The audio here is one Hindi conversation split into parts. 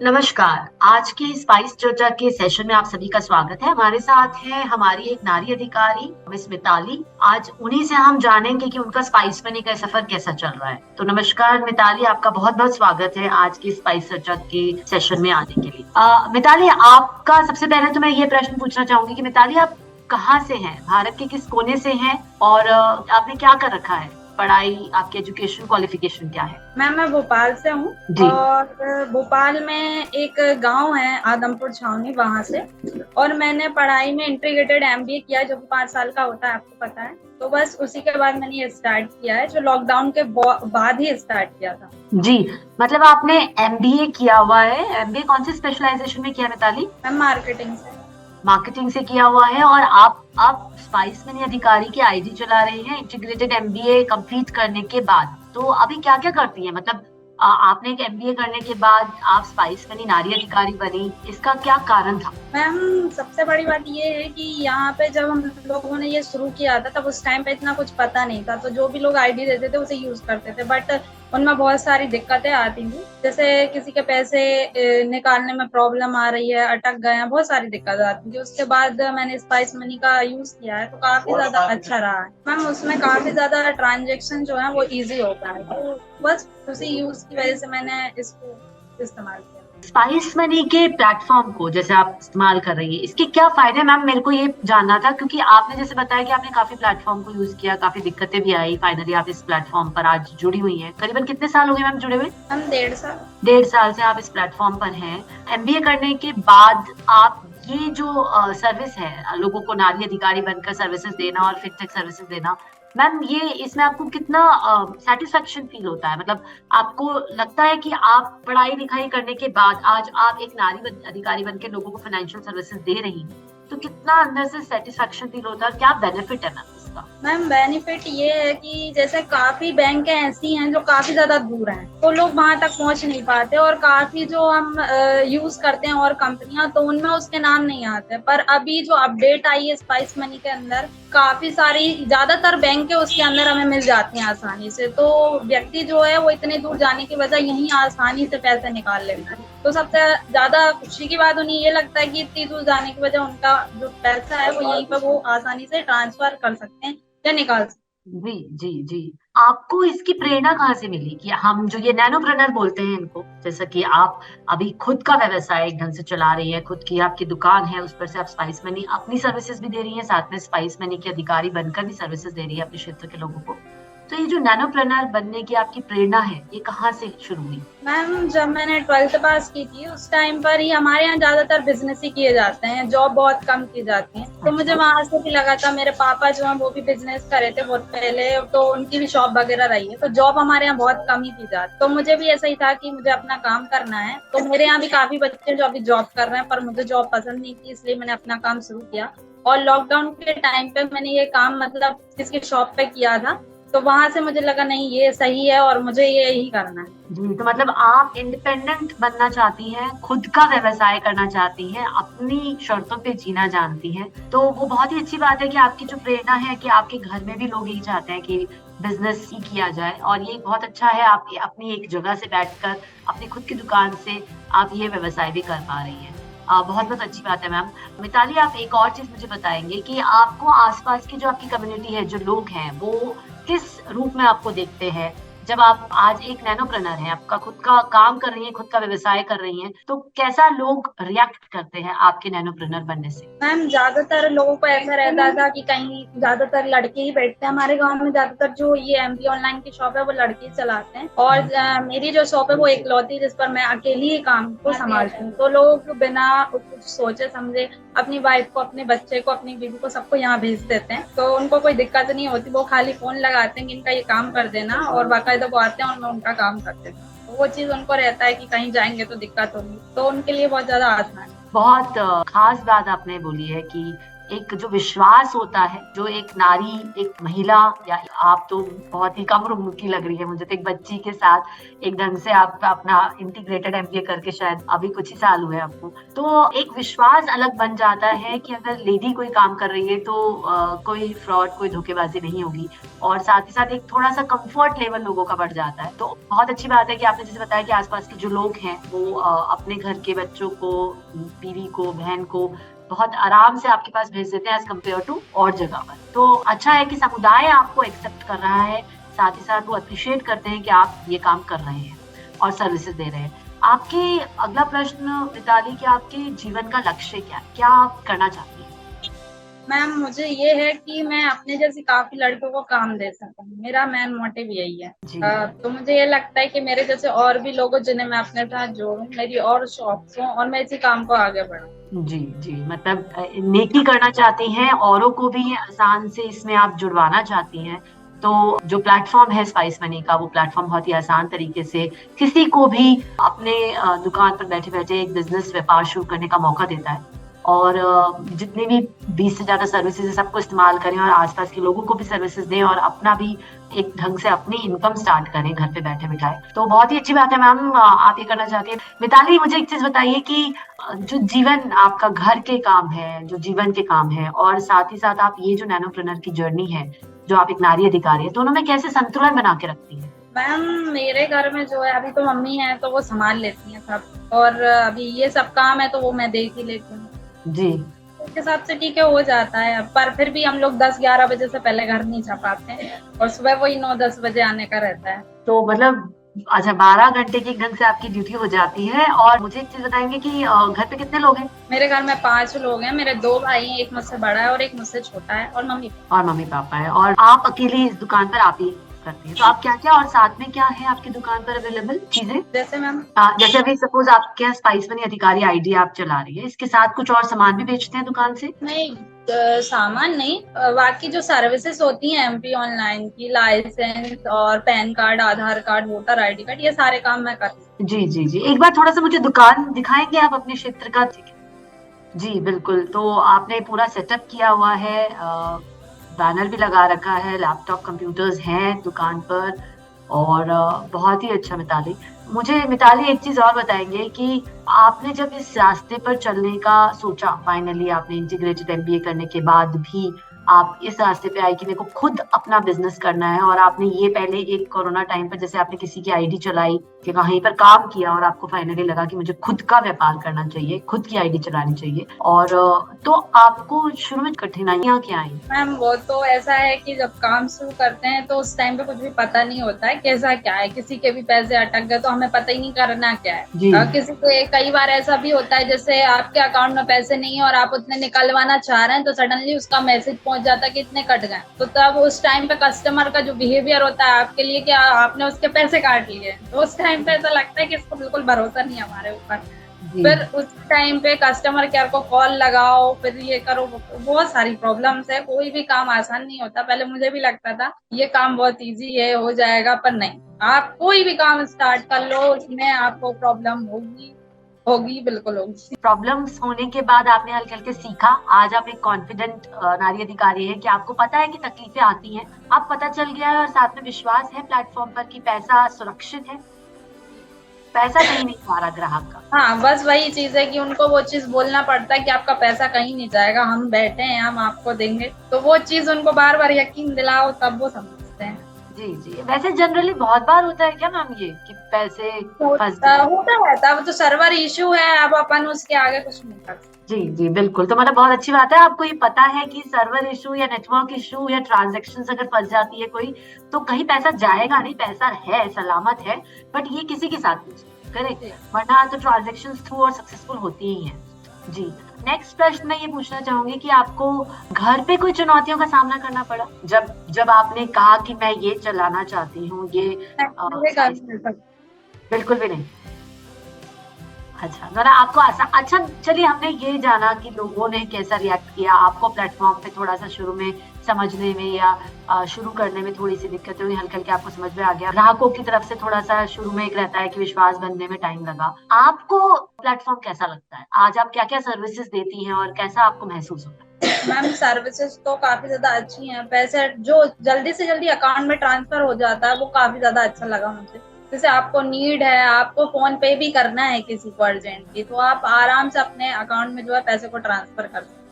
नमस्कार। आज के स्पाइस चर्चा के सेशन में आप सभी का स्वागत है। हमारे साथ है हमारी एक नारी अधिकारी मिस मिताली। आज उन्हीं से हम जानेंगे कि उनका स्पाइस मनी का सफर कैसा चल रहा है। तो नमस्कार मिताली, आपका बहुत बहुत स्वागत है आज के स्पाइस चर्चा के सेशन में आने के लिए। मिताली, आपका सबसे पहले तो मैं ये प्रश्न पूछना चाहूंगी कि मिताली, आप कहाँ से हैं, भारत के किस कोने से हैं और आपने क्या कर रखा है, पढ़ाई, आपकी एजुकेशन क्वालिफिकेशन क्या है? मैं भोपाल से हूँ। जी। और भोपाल में एक गांव है आदमपुर छावनी, वहां से। और मैंने पढ़ाई में इंटीग्रेटेड एमबीए किया जो कि 5 साल का होता है, आपको पता है। तो बस उसी के बाद मैंने ये स्टार्ट किया है, जो लॉकडाउन के बाद ही स्टार्ट किया था। जी, मतलब आपने एमबीए किया हुआ है। एमबीए कौन सी स्पेशलाइजेशन में किया मिताली? मैं मार्केटिंग से। मार्केटिंग से किया हुआ है। और आप स्पाइस मनी अधिकारी की आईडी चला रहे हैं इंटीग्रेटेड एमबीए कंप्लीट करने के बाद। तो अभी क्या क्या करती हैं, मतलब आपने एक एमबीए करने के बाद आप स्पाइस मनी नारी अधिकारी बनी, इसका क्या कारण था? मैम, सबसे बड़ी बात ये है कि यहाँ पे जब हम लोगों ने ये शुरू किया था तब उस टाइम पे इतना कुछ पता नहीं था, तो जो भी लोग आईडी देते थे उसे यूज करते थे। बट उनमें बहुत सारी दिक्कतें आती थी, जैसे किसी के पैसे निकालने में प्रॉब्लम आ रही है, अटक गए हैं, बहुत सारी दिक्कत आती थी। उसके बाद मैंने स्पाइस मनी का यूज किया है तो काफी ज्यादा अच्छा रहा है मैम। उसमें काफी ज्यादा ट्रांजेक्शन जो है वो इजी होता है, तो बस उसी यूज की वजह से मैंने इसको इस्तेमाल किया। स्पाइस मनी के प्लेटफॉर्म को जैसे आप इस्तेमाल कर रही है, इसके क्या फायदे मैम, मेरे को ये जानना था। क्योंकि आपने जैसे बताया कि आपने काफी प्लेटफॉर्म को यूज किया, काफी दिक्कतें भी आई, फाइनली आप इस प्लेटफॉर्म पर आज जुड़ी हुई हैं। करीबन कितने साल हो गए मैम जुड़े हुए? हम 1.5 साल। 1.5 साल से आप इस प्लेटफॉर्म पर हैं। एमबीए करने के बाद आप ये जो सर्विस है, लोगों को नारी अधिकारी बनकर सर्विसेज देना और फिनटेक सर्विसेज देना, मैम ये इसमें आपको कितना सेटिस्फेक्शन फील होता है? मतलब आपको लगता है कि आप पढ़ाई लिखाई करने के बाद आज आप एक नारी अधिकारी बनकर लोगों को फाइनेंशियल सर्विसेज दे रही हैं, तो कितना अंदर से सेटिस्फेक्शन फील होता है? क्या बेनिफिट है मैम इसका? मैम, बेनिफिट ये है कि जैसे काफी बैंकें ऐसी हैं जो काफी ज्यादा दूर हैं, तो लोग वहां तक पहुंच नहीं पाते। और काफी जो हम यूज करते हैं और कंपनियां, तो उनमें उसके नाम नहीं आते। पर अभी जो अपडेट आई है स्पाइस मनी के अंदर, काफी सारी ज्यादातर बैंकें उसके अंदर हमें मिल जाती हैं आसानी से। तो व्यक्ति जो है वो इतने दूर जाने की बजाय यहीं आसानी से पैसे निकाल लेते हैं। तो सबसे ज्यादा खुशी की बात उन्हें ये लगता है कि इतनी दूर जाने की वजह उनका जो पैसा है वो यहीं पर वो आसानी से ट्रांसफर कर सकते हैं या निकाल सकते जी जी जी। आपको इसकी प्रेरणा कहाँ से मिली कि हम जो ये नैनोप्रेनर बोलते हैं इनको, जैसा कि आप अभी खुद का व्यवसाय एक ढंग से चला रही है, खुद की आपकी दुकान है, उस पर से आप स्पाइस मनी अपनी सर्विसेज भी दे रही हैं, साथ में स्पाइस मनी की अधिकारी बनकर भी सर्विसेज दे रही है अपने क्षेत्र के लोगों को। तो ये जो नैनोप्रेनर बनने की आपकी प्रेरणा है, ये कहाँ से शुरू हुई? मैम, जब मैंने 12th पास की थी उस टाइम पर ही हमारे यहाँ ज्यादातर बिजनेस ही किए जाते हैं, जॉब बहुत कम की जाती है। तो मुझे अच्छा। वहां से भी लगा था, मेरे पापा जो है वो भी बिजनेस करे थे बहुत पहले, तो उनकी भी शॉप वगैरह रही है, तो जॉब हमारे यहाँ बहुत कम ही की जाती। तो मुझे भी ऐसा ही था कि मुझे अपना काम करना है। तो मेरे यहाँ भी काफी बच्चे जो अभी जॉब कर रहे हैं, पर मुझे जॉब पसंद नहीं थी, इसलिए मैंने अपना काम शुरू किया। और लॉकडाउन के टाइम पे मैंने ये काम मतलब किसकी शॉप पे किया था, तो वहां से मुझे लगा नहीं ये सही है और मुझे ये ही करना है। जी, तो मतलब आप इंडिपेंडेंट बनना चाहती हैं, खुद का व्यवसाय करना चाहती हैं, अपनी शर्तों पे जीना जानती हैं। तो वो बहुत ही अच्छी बात है कि आपकी जो प्रेरणा है कि आपके घर में भी लोग यही चाहते हैं कि बिजनेस ही किया जाए। और ये बहुत अच्छा है, आप अपनी एक जगह से बैठकर अपनी खुद की दुकान से आप ये व्यवसाय भी कर पा रही हैं। बहुत बहुत अच्छी बात है मैम। मिताली, आप एक और चीज मुझे बताएंगे कि आपको आसपास की जो आपकी कम्युनिटी है, जो लोग हैं, वो किस रूप में आपको देखते हैं? जब आप आज एक नैनोप्रेनर हैं, आपका खुद का काम कर रही हैं, खुद का व्यवसाय कर रही हैं, तो कैसा लोग रिएक्ट करते हैं आपके नैनोप्रेनर बनने से? मैम, ज्यादातर लोगों को ऐसा रहता था कि कहीं ज्यादातर लड़के ही बैठते हैं हमारे गांव में। ज्यादातर जो ये एमपी ऑनलाइन की शॉप है वो लड़के ही चलाते हैं। और मेरी जो शॉप है वो इकलौती, जिस पर मैं अकेली ही काम को संभालती हूँ। तो लोग बिना कुछ सोचे समझे अपनी वाइफ को, अपने बच्चे को, अपनी बीवी को, सबको यहाँ भेज देते हैं। तो उनको कोई दिक्कत नहीं होती, वो खाली फोन लगाते हैं कि इनका ये काम कर देना, और बाकायदा वो आते हैं और मैं उनका काम कर देती हूँ। तो वो चीज उनको रहता है कि कहीं जाएंगे तो दिक्कत होगी, तो उनके लिए बहुत ज्यादा आसान है। बहुत खास बात आपने बोली है कि एक जो विश्वास होता है, जो एक नारी, एक महिला, या आप तो बहुत ही कम उम्र की लग रही है मुझे, तो एक बच्ची के साथ एक ढंग से आप अपना इंटीग्रेटेड एमबीए करके शायद अभी कुछ ही साल हुए आपको, तो एक विश्वास अलग बन जाता है कि अगर लेडी कोई काम कर रही है तो कोई फ्रॉड, कोई धोखेबाजी नहीं होगी, और साथ ही साथ एक थोड़ा सा कंफर्ट लेवल लोगों का बढ़ जाता है। तो बहुत अच्छी बात है कि आपने जैसे बताया कि आसपास के जो लोग हैं वो अपने घर के बच्चों को, बीवी को, बहन को बहुत आराम से आपके पास भेज देते हैं एज कम्पेयर टू और जगह पर। तो अच्छा है कि समुदाय आपको एक्सेप्ट कर रहा है, साथ ही साथ वो अप्रिशिएट करते हैं कि आप ये काम कर रहे हैं और सर्विसेज दे रहे हैं। आपके अगला प्रश्न मिताली, कि आपके जीवन का लक्ष्य क्या है, क्या आप करना चाहती हैं? मैम मुझे ये है कि मैं अपने जैसी काफी लड़कियों को काम दे सकूं, मेरा मेन मोटिव यही है। जी। तो मुझे ये लगता है कि मेरे जैसे और भी लोगों जिन्हें मैं अपने साथ जोड़ूं, मेरी और शॉप्स हों और मैं इसी काम को आगे बढ़ाऊं। जी जी, मतलब नेकी करना चाहती हैं, औरों को भी आसान से इसमें आप जुड़वाना चाहती हैं। तो जो प्लेटफॉर्म है स्पाइस मनी का, वो प्लेटफॉर्म बहुत ही आसान तरीके से किसी को भी अपने दुकान पर बैठे बैठे एक बिजनेस व्यापार शुरू करने का मौका देता है। और जितने भी 20 से ज्यादा सर्विसेज है सबको इस्तेमाल करें और आसपास के लोगों को भी सर्विसेज दें और अपना भी एक ढंग से अपनी इनकम स्टार्ट करें घर पे बैठे बिठाए। तो बहुत ही अच्छी बात है मैम, आप ये करना चाहती हैं। मिताली, मुझे एक चीज बताइए कि जो जीवन आपका घर के काम है, जो जीवन के काम है, और साथ ही साथ आप ये जो नैनोप्रेन्योर की जर्नी है, जो आप एक नारी अधिकारी है, दोनों में कैसे संतुलन बना के रखती है? मैम मेरे घर में जो है, अभी तो मम्मी है तो वो संभाल लेती हैं सब, और अभी ये सब काम है तो वो मैं देख ही लेती हूँ जी। उसके हिसाब से, ठीक है, हो जाता है। पर फिर भी हम लोग 10-11 बजे से पहले घर नहीं जा पाते और सुबह वही 9-10 बजे आने का रहता है। तो मतलब अच्छा, 12 घंटे की एक ढंग से आपकी ड्यूटी हो जाती है। और मुझे एक चीज बताएंगे कि घर पे कितने लोग हैं? मेरे घर में 5 लोग हैं, मेरे 2 भाई हैं, एक मुझसे बड़ा है और एक मुझसे छोटा है, और मम्मी पापा है, और आप अकेले इस दुकान पर आप ही करती हैं। तो आप क्या क्या, और साथ में क्या है आपकी दुकान पर अवेलेबल चीजें? जैसे मैम, जैसे अभी सपोज आपके यहाँ स्पाइस मनी अधिकारी आईडी आप चला रही है, इसके साथ कुछ और सामान भी बेचते हैं दुकान से? नहीं, सामान नहीं, बाकी जो सर्विसेज होती हैं एमपी ऑनलाइन की, लाइसेंस और पैन कार्ड, आधार कार्ड, वोटर आईडी कार्ड, ये सारे काम मैं करती हूँ। जी जी जी, एक बार थोड़ा सा मुझे दुकान दिखाएंगे आप अपने क्षेत्र का? जी बिल्कुल। तो आपने पूरा सेटअप किया हुआ है, बैनर भी लगा रखा है, लैपटॉप कंप्यूटर्स हैं दुकान पर, और बहुत ही अच्छा। मिताली, मुझे मिताली एक चीज और बताएंगे कि आपने जब इस रास्ते पर चलने का सोचा, फाइनली आपने इंटीग्रेटेड एमबीए करने के बाद भी आप इस रास्ते पे आए कि मेरे को खुद अपना बिजनेस करना है, और आपने ये पहले एक कोरोना टाइम पर जैसे आपने किसी की आईडी चलाई कि कहीं पर काम किया और आपको फाइनली लगा कि मुझे खुद का व्यापार करना चाहिए, खुद की आईडी चलानी चाहिए, और तो आपको शुरू में कठिनाइयां क्या आई? मैम वो तो ऐसा है कि जब काम शुरू करते हैं तो उस टाइम पे कुछ भी पता नहीं होता है कैसा क्या है, किसी के भी पैसे अटक गए तो हमें पता ही नहीं करना क्या है। किसी के कई बार ऐसा भी होता है जैसे आपके अकाउंट में पैसे नहीं है और आप उतने निकलवाना चाह रहे हैं तो सडनली उसका मैसेज पहुंच जाता है कि इतने कट गए, तो तब उस टाइम पे कस्टमर का जो बिहेवियर होता है आपके लिए कि आपने उसके पैसे काट लिए, तो उस टाइम पे ऐसा लगता है कि इसको बिल्कुल भरोसा नहीं है हमारे ऊपर। फिर उस टाइम पे कस्टमर केयर को कॉल लगाओ, फिर ये करो, बहुत सारी प्रॉब्लम्स है, कोई भी काम आसान नहीं होता। पहले मुझे भी लगता था ये काम बहुत इजी है, हो जाएगा, पर नहीं, आप कोई भी काम स्टार्ट कर लो उसमें आपको प्रॉब्लम होगी, बिल्कुल होगी। प्रॉब्लम्स होने के बाद आपने हल्के हल्के सीखा, आज आप एक कॉन्फिडेंट नारी अधिकारी है कि आपको पता है कि तकलीफें आती हैं, अब पता चल गया है, और साथ में विश्वास है प्लेटफॉर्म पर कि पैसा सुरक्षित है, पैसा कहीं नहीं जा रहा ग्राहक का। हाँ, बस वही चीज है कि उनको वो चीज बोलना पड़ता है कि आपका पैसा कहीं नहीं जाएगा, हम बैठे हैं, हम आपको देंगे, तो वो चीज उनको बार बार यकीन दिलाओ तब वो समझते हैं। जी जी, वैसे जनरली बहुत बार होता है क्या मैम ये कि पैसे होता रहता है, वो तो सर्वर इशू है, अब अपन उसके आगे कुछ नहीं कर सकते। जी जी बिल्कुल। तो मतलब बहुत अच्छी बात है, आपको ये पता है कि सर्वर इशू या नेटवर्क इशू या ट्रांजैक्शंस अगर फंस जाती है कोई, तो कहीं पैसा जाएगा नहीं, पैसा है, सलामत है, बट ये किसी के साथ नहीं, करेक्ट, वरना तो ट्रांजैक्शंस थ्रू और सक्सेसफुल होती ही हैं। जी, नेक्स्ट प्रश्न मैं ये पूछना चाहूंगी कि आपको घर पे कोई चुनौतियों का सामना करना पड़ा जब आपने कहा कि मैं ये चलाना चाहती हूँ, ये? बिल्कुल भी नहीं। अच्छा, जरा आपको अच्छा, चलिए, हमने ये जाना कि लोगों ने कैसा रिएक्ट किया, आपको प्लेटफॉर्म पे थोड़ा सा शुरू में समझने में या शुरू करने में थोड़ी सी दिक्कतें हुई, हल्के हल्के आपको समझ में आ गया, ग्राहकों की तरफ से थोड़ा सा शुरू में एक रहता है कि विश्वास बनने में टाइम लगा। आपको प्लेटफॉर्म कैसा लगता है आज? आप क्या क्या सर्विसेज देती हैं और कैसा आपको महसूस होता है? मैम सर्विसेज तो काफी ज्यादा अच्छी हैं, पैसे जो जल्दी से जल्दी अकाउंट में ट्रांसफर हो जाता है वो काफी ज्यादा अच्छा लगा मुझे। जैसे आपको नीड है, आपको फोन पे भी करना है किसी को अर्जेंटली, तो आप आराम से अपने अकाउंट में जो है पैसे को ट्रांसफर कर सकते हैं।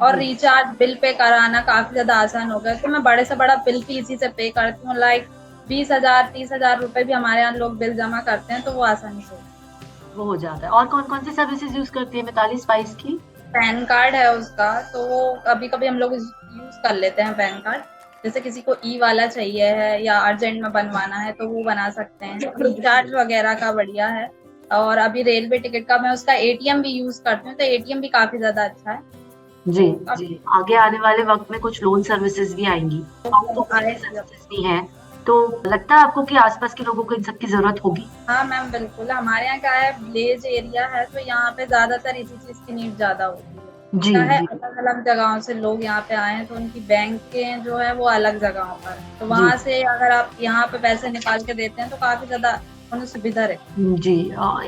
और रिचार्ज बिल पे कराना काफी ज्यादा आसान हो गया, तो मैं बड़े से बड़ा बिल भी इसी से पे करती हूँ। लाइक 20,000 30,000 रुपए भी हमारे यहाँ लोग बिल जमा करते हैं, तो वो आसानी से वो हो जाता है। और कौन कौन सी सर्विसेज यूज करती है मिताली स्पाइस की? पैन कार्ड है उसका, तो वो कभी कभी हम लोग यूज कर लेते हैं पैन कार्ड। जैसे किसी को ई वाला चाहिए है या अर्जेंट में बनवाना है तो वो बना सकते हैं। रिचार्ज वगैरह का बढ़िया है। और अभी रेलवे टिकट का मैं उसका एटीएम भी यूज करती हूँ, तो एटीएम भी काफी ज्यादा अच्छा है। जी जी, आगे आने वाले वक्त में कुछ लोन सर्विसेज भी आएंगी, सर्विसेज भी हैं, तो लगता है आपको कि आसपास के लोगों को इन सब की जरूरत होगी? हाँ मैम बिल्कुल, हमारे यहाँ क्या है, विलेज एरिया है, तो यहाँ पे ज्यादातर इसी चीज की नीड ज्यादा होती है। जी क्या है, जी अलग अलग जगहों से लोग यहाँ पे आए हैं, तो उनकी बैंक के जो है वो अलग जगहों पर है। तो वहां से अगर आप यहाँ पे पैसे निकाल के देते हैं तो काफी ज्यादा उन्हें सुविधा रहती जी।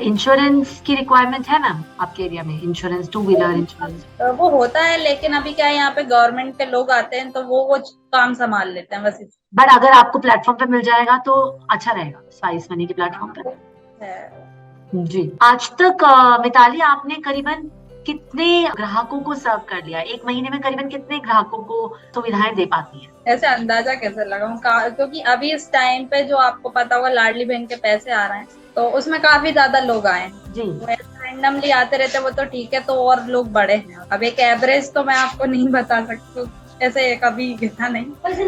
इंश्योरेंस की रिक्वायरमेंट है मैम आपके एरिया में? Insurance, two wheeler insurance? वो होता है, लेकिन अभी क्या है, यहाँ पे गवर्नमेंट के लोग आते हैं तो वो काम संभाल लेते हैं बस। बट अगर आपको प्लेटफॉर्म पे मिल जाएगा तो अच्छा रहेगा, स्पाइस मनी के प्लेटफॉर्म पे। जी। आज तक मिताली आपने करीबन कितने ग्राहकों को सर्व कर लिया? एक महीने में करीबन कितने ग्राहकों को सुविधाएं दे पाती है? ऐसे अंदाजा कैसे लगाऊं, क्योंकि अभी इस टाइम पे जो आपको पता होगा लाडली बहन के पैसे आ रहे हैं, तो उसमें काफी ज्यादा लोग आए हैं। जी। रैंडमली आते रहते वो तो ठीक है, तो और लोग बड़े हैं। अब एक एवरेज तो मैं आपको नहीं बता सकती, ऐसे कभी गिना नहीं, बस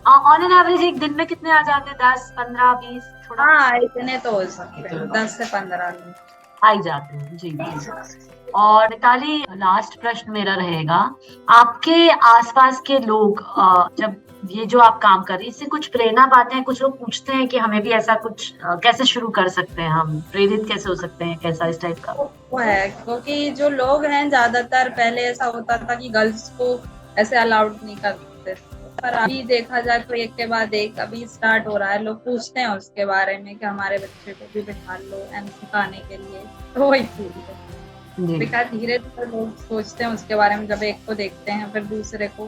ऑन एन एवरेज एक दिन में कितने आ जाते हैं? 10 15 20? थोड़ा हाँ इतने तो हो सकते हैं, 10 से 15 आ ही जाते हैं। जी जी। और मिताली, लास्ट प्रश्न मेरा रहेगा, आपके आसपास के लोग जब ये जो आप काम कर रही है इससे कुछ प्रेरणा पाते हैं? कुछ लोग पूछते हैं कि हमें भी ऐसा कुछ कैसे शुरू कर सकते हैं, हम प्रेरित कैसे हो सकते हैं, कैसा इस टाइप का? वो है, क्योंकि जो लोग हैं ज्यादातर, पहले ऐसा होता था कि गर्ल्स को ऐसे अलाउड नहीं करते, पर अभी देखा जाए तो एक के बाद एक अभी स्टार्ट हो रहा है। लोग पूछते हैं उसके बारे में कि हमारे बच्चे को भी बिठा लो सिखाने के लिए, तो वही चीज है। धीरे धीरे लोग सोचते हैं उसके बारे में, जब एक को देखते हैं फिर दूसरे को,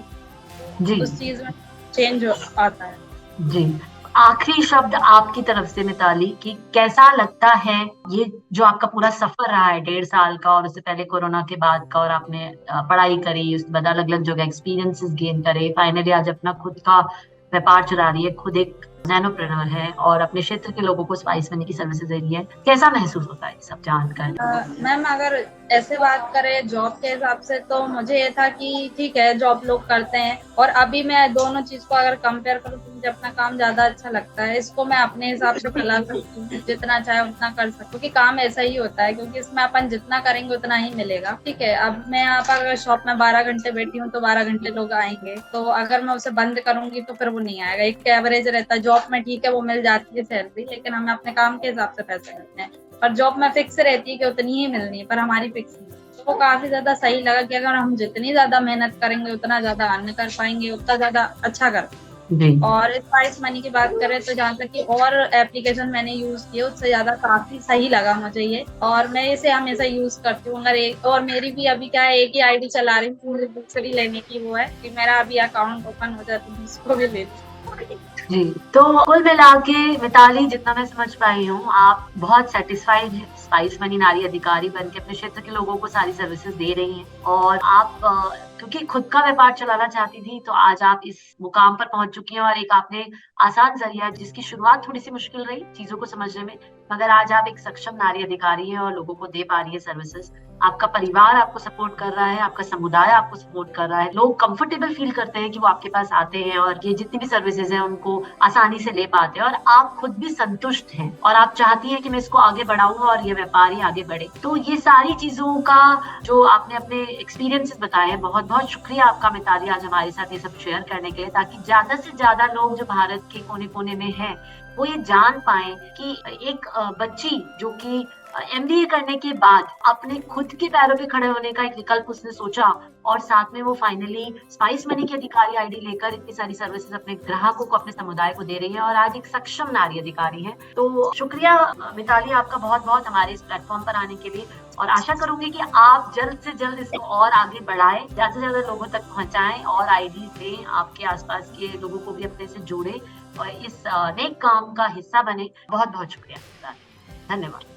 उस चीज में चेंज आता है। जी। आखिरी शब्द आपकी तरफ से मिताली, कि कैसा लगता है ये जो आपका पूरा सफर रहा है 1.5 साल का, और उससे पहले कोरोना के बाद का, और आपने पढ़ाई करी, उसके बाद अलग अलग जगह एक्सपीरियंसेस गेन करे, फाइनली आज अपना खुद का व्यापार चला रही है, खुद एक नैनोप्रेन्योर है और अपने क्षेत्र के लोगों को स्पाइस मनी की सर्विसेज दे रही है। कैसा महसूस होता है सब जानकर? मैम अगर ऐसे बात करें जॉब के हिसाब से, तो मुझे ये था कि ठीक है जॉब लोग करते हैं, और अभी मैं दोनों चीज को अगर कंपेयर करूँ तो मुझे अपना काम ज्यादा अच्छा लगता है। इसको मैं अपने हिसाब से चला सकती हूँ, जितना चाहे उतना कर सकती हूँ, क्योंकि काम ऐसा ही होता है, क्योंकि इसमें अपन जितना करेंगे उतना ही मिलेगा। ठीक है, अब मैं यहाँ पर अगर शॉप में 12 घंटे बैठी हूँ तो 12 घंटे लोग आएंगे, तो अगर मैं उसे बंद करूंगी तो फिर वो नहीं आएगा। एक एवरेज रहता है जॉब में, ठीक है वो मिल जाती है सैलरी, लेकिन हमें अपने काम के हिसाब से पैसे मिलते हैं। और जॉब में फिक्स रहती है कि उतनी ही मिलनी है, पर हमारी फिक्स नहीं। तो वो काफी ज्यादा सही लगा कि अगर हम जितनी ज्यादा मेहनत करेंगे उतना ज्यादा अर्न कर पाएंगे, उतना ज्यादा अच्छा कर पाएंगे। और स्पाइस मनी की बात करें तो जहाँ तक कि और एप्लीकेशन मैंने यूज किए उससे ज्यादा काफी सही लगा मुझे ये, और मैं इसे हमेशा यूज करती हूँ। अगर एक और मेरी भी अभी क्या है, एक ही आईडी चला रही हूँ, मुझे दूसरी लेने की वो है कि मेरा अभी अकाउंट ओपन हो जाए तो उसको भी ले जी। तो कुल मिला के मिताली, जितना मैं समझ पाई हूँ, आप बहुत सेटिस्फाइड हैं स्पाइस मनी नारी अधिकारी बन के अपने क्षेत्र के लोगों को सारी सर्विसेज दे रही हैं। और आप क्योंकि खुद का व्यापार चलाना चाहती थी, तो आज आप इस मुकाम पर पहुंच चुकी हैं, और एक आपने आसान जरिया, जिसकी शुरुआत थोड़ी सी मुश्किल रही चीजों को समझने में, मगर आज आप एक सक्षम नारी अधिकारी हैं और लोगों को दे पा रही है सर्विसेज। आपका परिवार आपको सपोर्ट कर रहा है, आपका समुदाय आपको सपोर्ट कर रहा है, लोग कंफर्टेबल फील करते हैं कि वो आपके पास आते हैं और ये जितनी भी सर्विसेज हैं उनको आसानी से ले पाते हैं, और आप खुद भी संतुष्ट हैं और आप चाहती हैं कि मैं इसको आगे बढ़ाऊं और ये व्यापार ही आगे बढ़े। तो ये सारी चीजों का जो आपने अपने एक्सपीरियंसेस बताए हैं, बहुत बहुत शुक्रिया आपका मिताली आज हमारे साथ ये सब शेयर करने के लिए, ताकि ज्यादा से ज्यादा लोग जो भारत के कोने कोने में हैं वो ये जान पाए कि एक बच्ची जो कि MBA करने के बाद अपने खुद के पैरों पे खड़े होने का एक विकल्प उसने सोचा और साथ में वो फाइनली स्पाइस मनी की अधिकारी आईडी लेकर इतनी सारी सर्विसेज अपने ग्राहकों को, अपने समुदाय को दे रही है और आज एक सक्षम नारी अधिकारी है। तो शुक्रिया मिताली आपका बहुत बहुत हमारे इस प्लेटफॉर्म पर आने के लिए, और आशा करूंगी कि आप जल्द से जल्द इसको और आगे बढ़ाएं, ज्यादा से ज्यादा लोगों तक पहुंचाएं और आईडीज दें, आपके आसपास के लोगों को भी अपने से जोड़ें और इस नेक काम का हिस्सा बने। बहुत बहुत शुक्रिया, धन्यवाद।